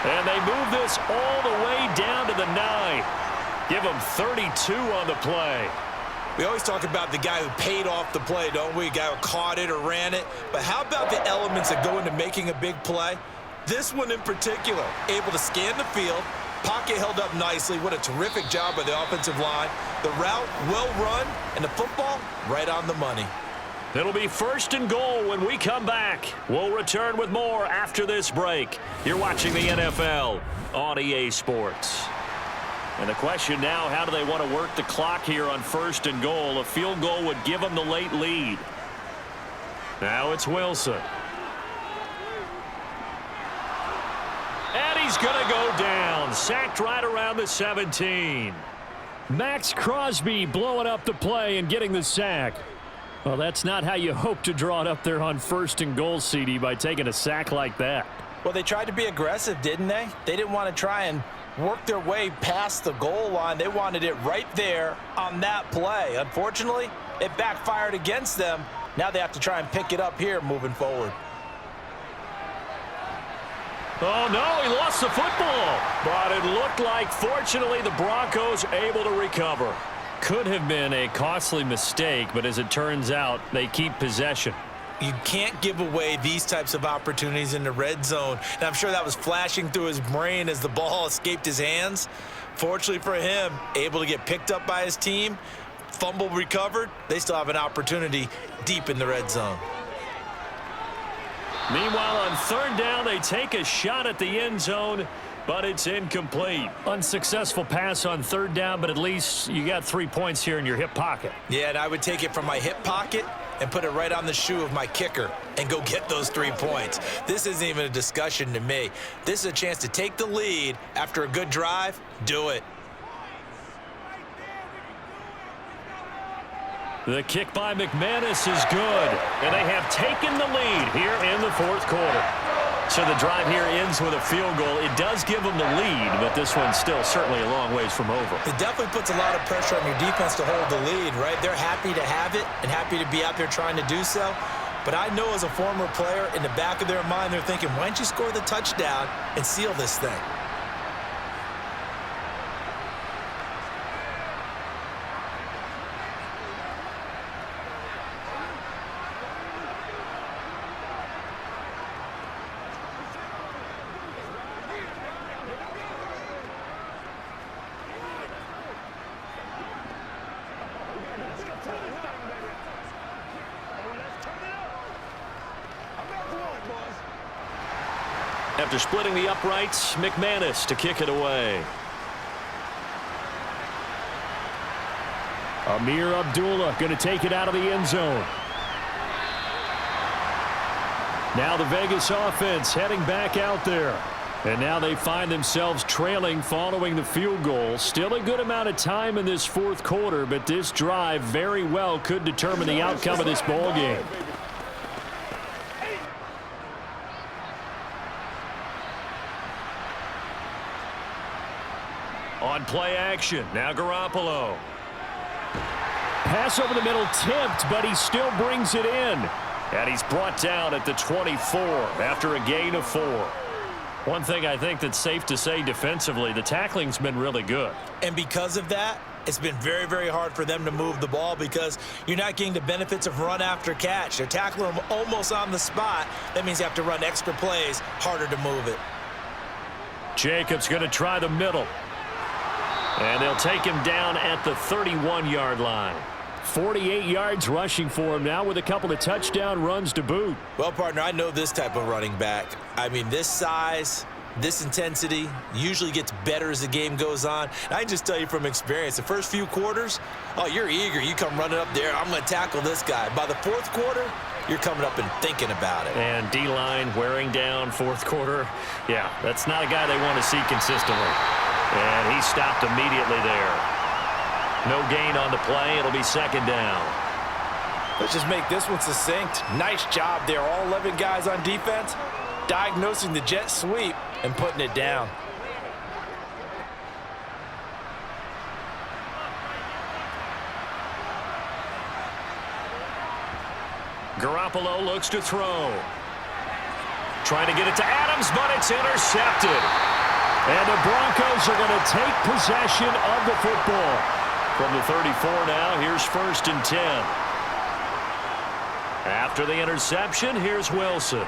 And they move this all the way down to the 9. Give him 32 on the play. We always talk about the guy who paid off the play, don't we? A guy who caught it or ran it. But how about the elements that go into making a big play? This one in particular, able to scan the field, pocket held up nicely. What a terrific job by the offensive line. The route well run, and the football right on the money. It'll be 1st and goal when we come back. We'll return with more after this break. You're watching the NFL on EA Sports. And the question now, how do they want to work the clock here on 1st and goal? A field goal would give them the late lead. Now it's Wilson. And he's going to go down. sacked right around the 17. Max Crosby blowing up the play and getting the sack. Well, that's not how you hope to draw it up there on 1st and goal, CD, by taking a sack like that. Well, they tried to be aggressive, didn't they? They didn't want to try and work their way past the goal line. They wanted it right there on that play. Unfortunately, it backfired against them. Now they have to try and pick it up here moving forward. Oh, no, he lost the football. But it looked like, fortunately, the Broncos able to recover. Could have been a costly mistake, but as it turns out, they keep possession. You can't give away these types of opportunities in the red zone. And I'm sure that was flashing through his brain as the ball escaped his hands. Fortunately for him, able to get picked up by his team, fumble recovered. They still have an opportunity deep in the red zone. Meanwhile, on 3rd down, they take a shot at the end zone, but it's incomplete. Unsuccessful pass on 3rd down, but at least you got 3 points here in your hip pocket. Yeah, and I would take it from my hip pocket and put it right on the shoe of my kicker and go get those 3 points. This isn't even a discussion to me. This is a chance to take the lead after a good drive. Do it. The kick by McManus is good, and they have taken the lead here in the 4th quarter. So the drive here ends with a field goal. It does give them the lead, but this one's still certainly a long ways from over. It definitely puts a lot of pressure on your defense to hold the lead, right? They're happy to have it and happy to be out there trying to do so. But I know as a former player, in the back of their mind, they're thinking, why don't you score the touchdown and seal this thing? After splitting the uprights, McManus to kick it away. Amir Abdullah going to take it out of the end zone. Now the Vegas offense heading back out there. And now they find themselves trailing following the field goal. Still a good amount of time in this 4th quarter, but this drive very well could determine the outcome of this ball game. On play action, now Garoppolo. Pass over the middle tipped, but he still brings it in. And he's brought down at the 24 after a gain of 4. One thing I think that's safe to say defensively, the tackling's been really good. And because of that, it's been very, very hard for them to move the ball because you're not getting the benefits of run after catch. They're tackling them almost on the spot. That means you have to run extra plays, harder to move it. Jacobs going to try the middle. And they'll take him down at the 31-yard line. 48 yards rushing for him now with a couple of touchdown runs to boot. Well, partner, I know this type of running back. I mean, this size, this intensity usually gets better as the game goes on. And I can just tell you from experience, the first few quarters, oh, you're eager. You come running up there. I'm going to tackle this guy. By the 4th quarter, you're coming up and thinking about it. And D-line wearing down 4th quarter. Yeah, that's not a guy they want to see consistently. And he stopped immediately there. No gain on the play. It'll be 2nd down. Let's just make this one succinct. Nice job there. All 11 guys on defense diagnosing the jet sweep and putting it down. Garoppolo looks to throw. Trying to get it to Adams, but it's intercepted. And the Broncos are going to take possession of the football. From the 34 now, here's 1st and 10. After the interception, here's Wilson.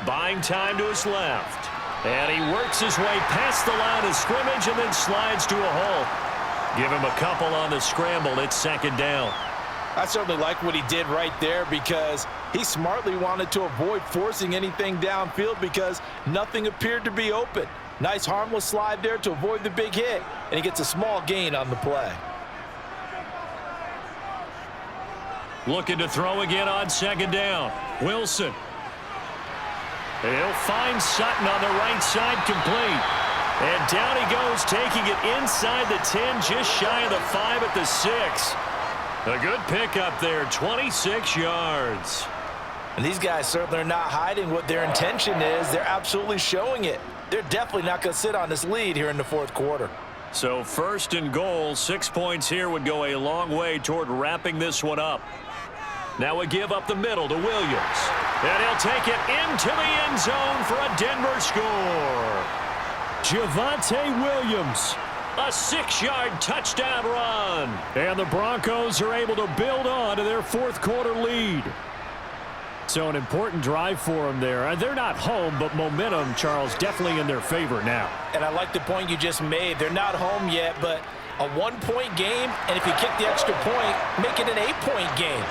Buying time to his left. And he works his way past the line of scrimmage and then slides to a halt. Give him a couple on the scramble. It's 2nd down. I certainly like what he did right there because he smartly wanted to avoid forcing anything downfield because nothing appeared to be open. Nice harmless slide there to avoid the big hit, and he gets a small gain on the play. Looking to throw again on 2nd down. Wilson. He'll find Sutton on the right side, complete. And down he goes, taking it inside the 10, just shy of the 5 at the 6. A good pickup there, 26 yards. And these guys certainly are not hiding what their intention is. They're absolutely showing it. They're definitely not going to sit on this lead here in the fourth quarter. So first and goal, 6 points here would go a long way toward wrapping this one up. Now we give up the middle to Williams. And he'll take it into the end zone for a Denver score. Javonte Williams, a 6-yard touchdown run. And the Broncos are able to build on to their fourth quarter lead. So an important drive for them there. They're not home, but momentum, Charles, definitely in their favor now. And I like the point you just made. They're not home yet, but a 1-point game, and if you kick the extra point, make it an 8-point game.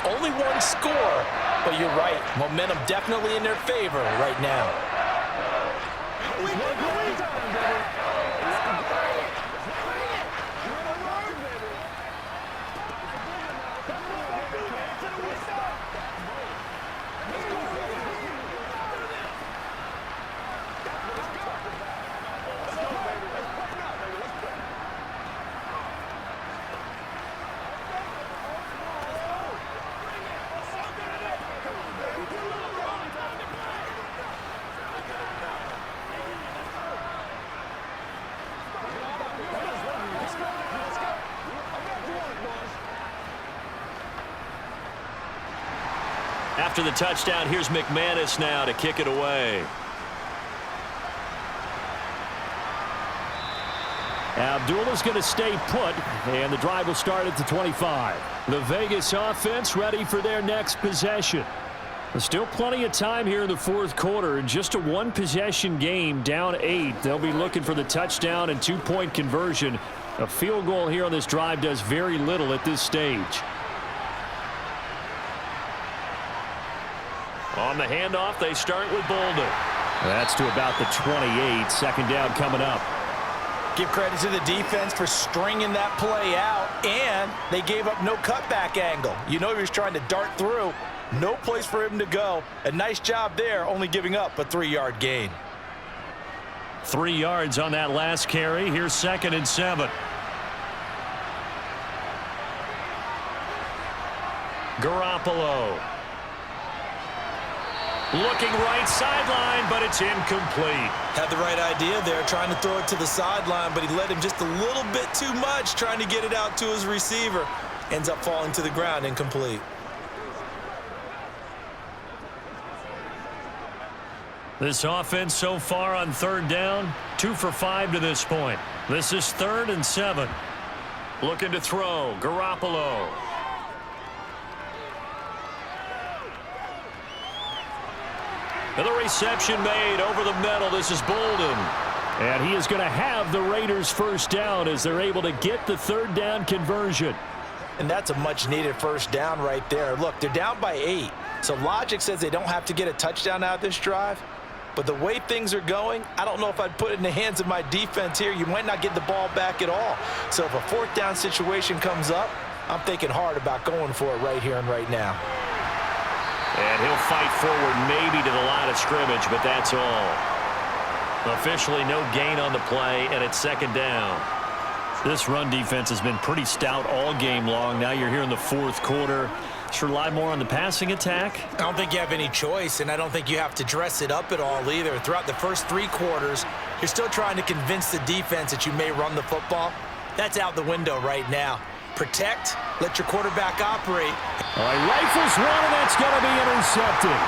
Only one score, but you're right. Momentum definitely in their favor right now. After the touchdown, here's McManus now to kick it away. Abdullah's going to stay put, and the drive will start at the 25. The Vegas offense ready for their next possession. There's still plenty of time here in the fourth quarter. Just a one-possession game, down 8. They'll be looking for the touchdown and 2-point conversion. A field goal here on this drive does very little at this stage. On the handoff, they start with Bolden. That's to about the 28. Second down coming up. Give credit to the defense for stringing that play out, and they gave up no cutback angle. You know he was trying to dart through. No place for him to go. A nice job there, only giving up a 3-yard gain. 3 yards on that last carry. Here's 2nd and 7. Garoppolo. Looking right sideline, but it's incomplete. Had the right idea there, trying to throw it to the sideline, but he led him just a little bit too much, trying to get it out to his receiver. Ends up falling to the ground, incomplete. This offense so far on 3rd down, 2 for 5 to this point. This is 3rd and 7. Looking to throw, Garoppolo. And the reception made over the middle. This is Bolden. And he is going to have the Raiders first down as they're able to get the 3rd down conversion. And that's a much-needed first down right there. Look, they're down by 8. So logic says they don't have to get a touchdown out of this drive. But the way things are going, I don't know if I'd put it in the hands of my defense here. You might not get the ball back at all. So if a 4th down situation comes up, I'm thinking hard about going for it right here and right now. And he'll fight forward maybe to the line of scrimmage, but that's all. Officially no gain on the play, and it's 2nd down. This run defense has been pretty stout all game long. Now you're here in the fourth quarter. Should rely more on the passing attack? I don't think you have any choice, and I don't think you have to dress it up at all either. Throughout the first 3 quarters, you're still trying to convince the defense that you may run the football. That's out the window right now. Protect, let your quarterback operate. All right, rifles one, and that's going to be intercepted.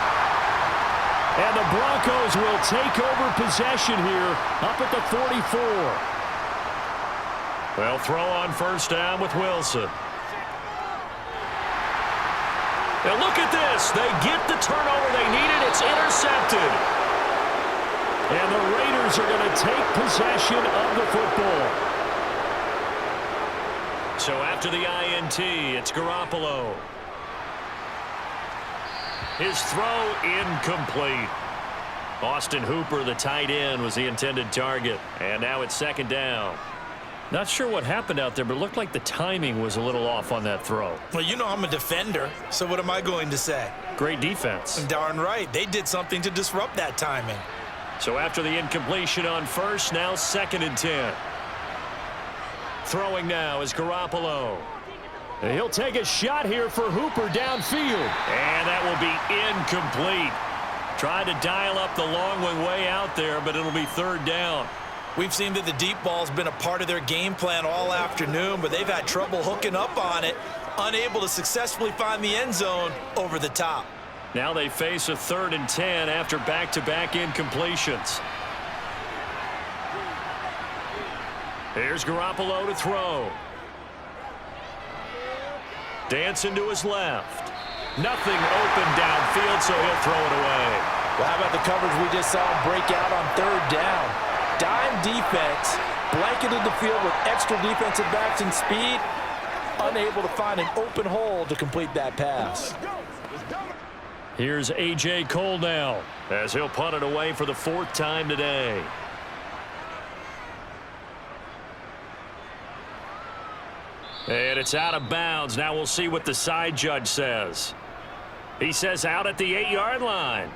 And the Broncos will take over possession here up at the 44. They'll throw on first down with Wilson. Now look at this. They get the turnover they needed. It's intercepted. And the Raiders are going to take possession of the football. So after the INT, it's Garoppolo. His throw incomplete. Austin Hooper, the tight end, was the intended target. And now it's 2nd down. Not sure what happened out there, but it looked like the timing was a little off on that throw. Well, you know I'm a defender, so what am I going to say? Great defense. Darn right. They did something to disrupt that timing. So after the incompletion on first, now 2nd and 10. Throwing now is Garoppolo. He'll take a shot here for Hooper downfield. And that will be incomplete. Tried to dial up the long one way out there, but it'll be 3rd down. We've seen that the deep ball's been a part of their game plan all afternoon, but they've had trouble hooking up on it, unable to successfully find the end zone over the top. Now they face a 3rd and 10 after back-to-back incompletions. Here's Garoppolo to throw. Dancing to his left. Nothing open downfield, so he'll throw it away. Well, how about the coverage we just saw him break out on 3rd down? Dime defense, blanketed the field with extra defensive backs and speed, unable to find an open hole to complete that pass. Here's A.J. Cole now, as he'll punt it away for the 4th time today. And it's out of bounds. Now we'll see what the side judge says. He says out at the 8-yard line.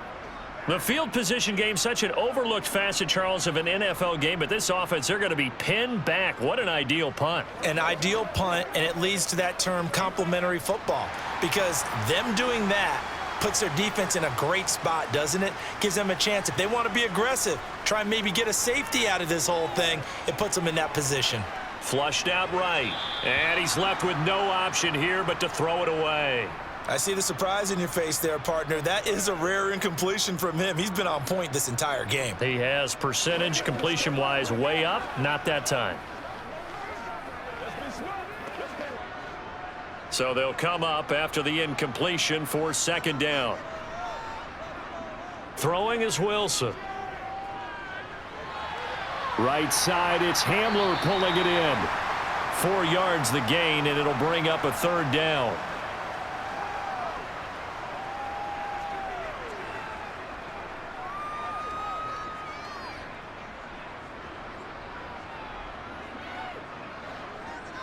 The field position game, such an overlooked facet, Charles, of an NFL game, but this offense, they're going to be pinned back. What an ideal punt. An ideal punt, and it leads to that term complementary football, because them doing that puts their defense in a great spot, doesn't it? Gives them a chance. If they want to be aggressive, try and maybe get a safety out of this whole thing, it puts them in that position. Flushed out right, and he's left with no option here but to throw it away. I see the surprise in your face there, partner. That is a rare incompletion from him. He's been on point this entire game. He has percentage completion-wise way up, not that time. So they'll come up after the incompletion for 2nd down. Throwing is Wilson. Right side, it's Hamler pulling it in. 4 yards the gain, and it'll bring up a 3rd down.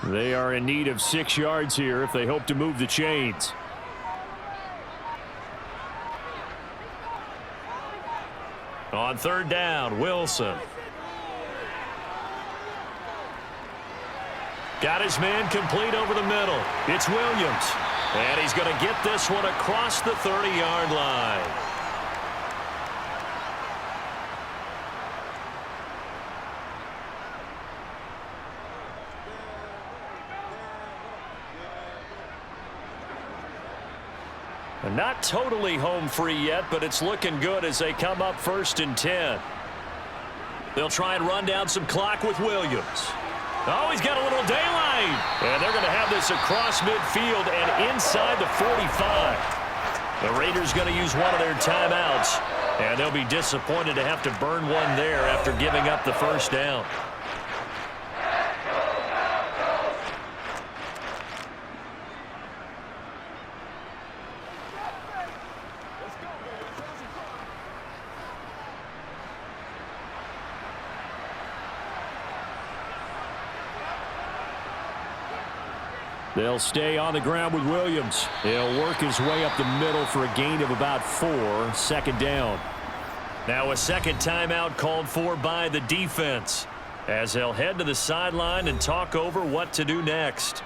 They are in need of 6 yards here if they hope to move the chains. On 3rd down, Wilson. Got his man complete over the middle. It's Williams. And he's going to get this one across the 30-yard line. Not totally home free yet, but it's looking good as they come up 1st and 10. They'll try and run down some clock with Williams. Oh, he's got a little daylight. And they're going to have this across midfield and inside the 45. The Raiders going to use one of their timeouts, and they'll be disappointed to have to burn one there after giving up the 1st down. They'll stay on the ground with Williams. He'll work his way up the middle for a gain of about 4, 2nd down. Now a 2nd timeout called for by the defense as they'll head to the sideline and talk over what to do next.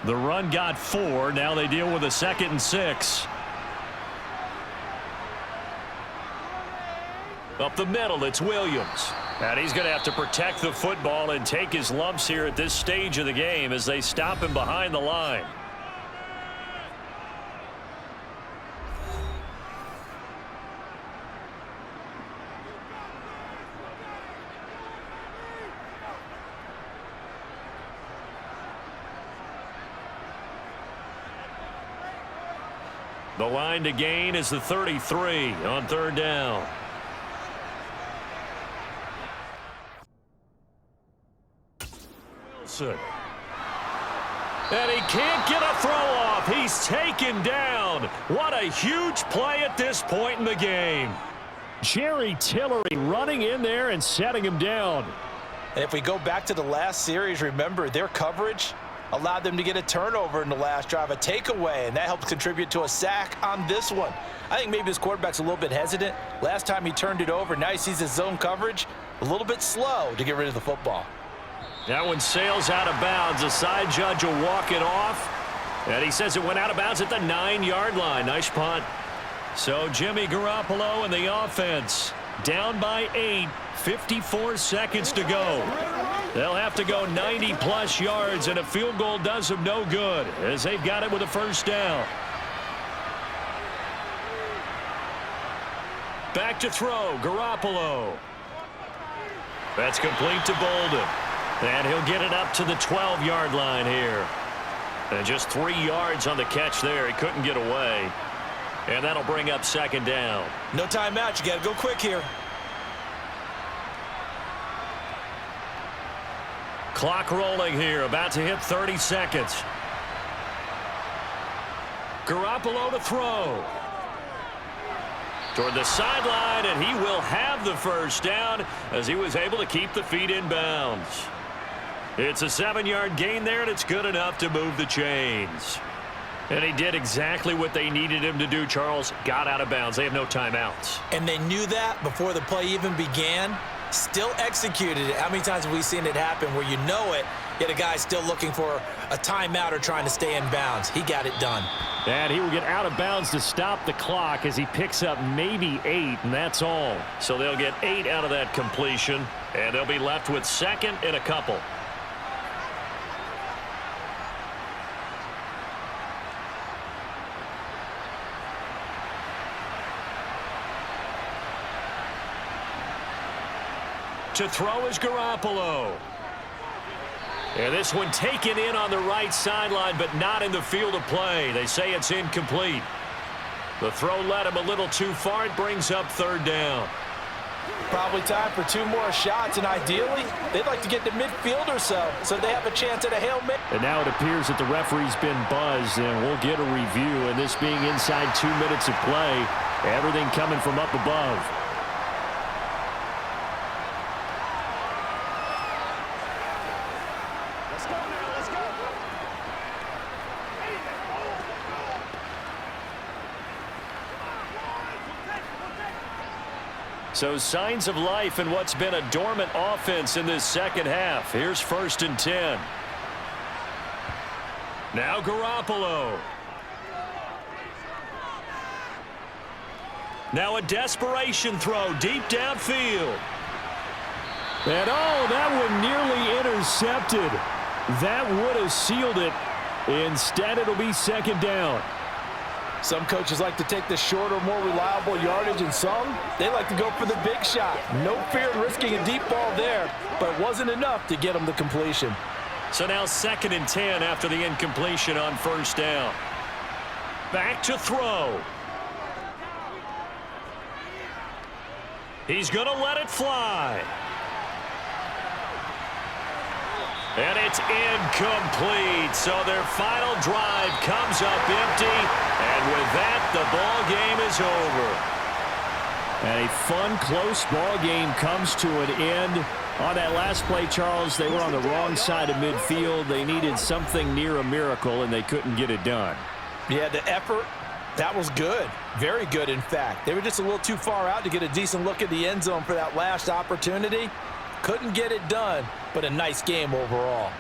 The run got 4. Now they deal with a 2nd and 6. Up the middle, it's Williams. And he's going to have to protect the football and take his lumps here at this stage of the game as they stop him behind the line. The line to gain is the 33 on 3rd down. Wilson. And he can't get a throw off. He's taken down. What a huge play at this point in the game. Jerry Tillery running in there and setting him down. And if we go back to the last series, remember, their coverage allowed them to get a turnover in the last drive, a takeaway, and that helped contribute to a sack on this one. I think maybe this quarterback's a little bit hesitant. Last time he turned it over, now he sees his zone coverage a little bit slow to get rid of the football. That one sails out of bounds. The side judge will walk it off. And he says it went out of bounds at the 9-yard line. Nice punt. So Jimmy Garoppolo and the offense down by 8, 54 seconds to go. They'll have to go 90-plus yards, and a field goal does them no good as they've got it with a first down. Back to throw, Garoppolo. That's complete to Bolden. And he'll get it up to the 12-yard line here. And just 3 yards on the catch there. He couldn't get away. And that'll bring up second down. No timeout. You got to go quick here. Clock rolling here. About to hit 30 seconds. Garoppolo to throw. Toward the sideline, and he will have the first down as he was able to keep the feet in bounds. It's a 7-yard gain there, and it's good enough to move the chains. And he did exactly what they needed him to do, Charles. Got out of bounds. They have no timeouts. And they knew that before the play even began. Still executed it. How many times have we seen it happen where you know it, yet a guy still looking for a timeout or trying to stay in bounds? He got it done. And he will get out of bounds to stop the clock as he picks up maybe 8, and that's all. So they'll get 8 out of that completion, and they'll be left with second and a couple. To throw is Garoppolo. And this one taken in on the right sideline, but not in the field of play. They say it's incomplete. The throw led him a little too far. It brings up third down. Probably time for 2 more shots, and ideally, they'd like to get to midfield or so they have a chance at a Hail Mary. And now it appears that the referee's been buzzed, and we'll get a review. And this being inside 2 minutes of play, everything coming from up above. So signs of life in what's been a dormant offense in this second half. Here's 1st and 10. Now Garoppolo. Now a desperation throw deep downfield. And oh, that one nearly intercepted. That would have sealed it. Instead, it'll be second down. Some coaches like to take the shorter, more reliable yardage, and some, they like to go for the big shot. No fear in risking a deep ball there, but it wasn't enough to get them the completion. So now 2nd and 10 after the incompletion on first down. Back to throw. He's going to let it fly. And it's incomplete. So their final drive comes up empty. And with that, the ball game is over. And a fun, close ball game comes to an end. On that last play, Charles, they were on the wrong side of midfield. They needed something near a miracle, and they couldn't get it done. Yeah, the effort, that was good. Very good, in fact. They were just a little too far out to get a decent look at the end zone for that last opportunity. Couldn't get it done, but a nice game overall.